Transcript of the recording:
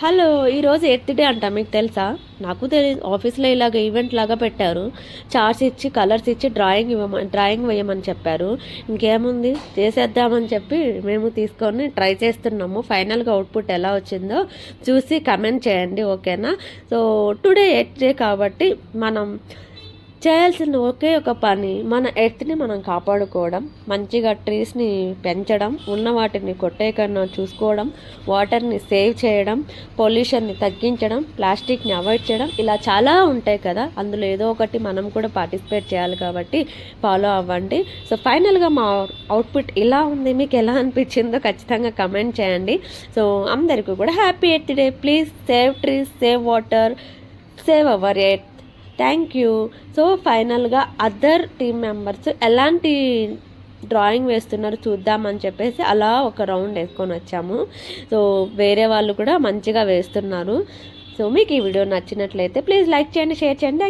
Hello! ఈరోజు earth day అంట మీకు తెలుసా? నాకు తెలీదు. ఆఫీస్‌లో ఇలాగ ఈవెంట్ లాగా పెట్టారు. చార్ట్స్ ఇచ్చి, కలర్స్ ఇచ్చి డ్రాయింగ్ వేయమని చెప్పారు. ఇంకేముంది చేసేద్దామని చెప్పి మేము తీసుకొని ట్రై చేస్తున్నాము. ఫైనల్‌గా అవుట్‌పుట్ ఎలా వచ్చిందో చూసి కమెంట్ చేయండి. ఓకేనా? సో, టుడే ఎర్త్ డే కాబట్టి మనం చేయాల్సిన ఒకే ఒక పని మన ఎర్త్ని మనం కాపాడుకోవడం, మంచిగా ట్రీస్ని పెంచడం, ఉన్న వాటిని కొట్టేయకుండా చూసుకోవడం, వాటర్ని సేవ్ చేయడం, పొల్యూషన్ని తగ్గించడం, ప్లాస్టిక్ని అవాయిడ్ చేయడం, ఇలా చాలా ఉంటాయి కదా. అందులో ఏదో ఒకటి మనం కూడా పార్టిసిపేట్ చేయాలి కాబట్టి ఫాలో అవ్వండి. సో ఫైనల్గా మా అవుట్పుట్ ఇలా ఉంది. మీకు ఎలా అనిపించిందో ఖచ్చితంగా కమెంట్ చేయండి. సో అందరికీ కూడా happy earth day. Please save trees, save water, save hour earth. Thank you. So ఫైనల్గా అదర్ టీమ్ మెంబర్స్ ఎలాంటి డ్రాయింగ్ వేస్తున్నారు చూద్దామని చెప్పేసి అలా ఒక రౌండ్ వేసుకొని వచ్చాము. సో వేరే వాళ్ళు కూడా మంచిగా వేస్తున్నారు. సో మీకు ఈ వీడియో నచ్చినట్లయితే ప్లీజ్ లైక్ చేయండి, షేర్ చేయండి.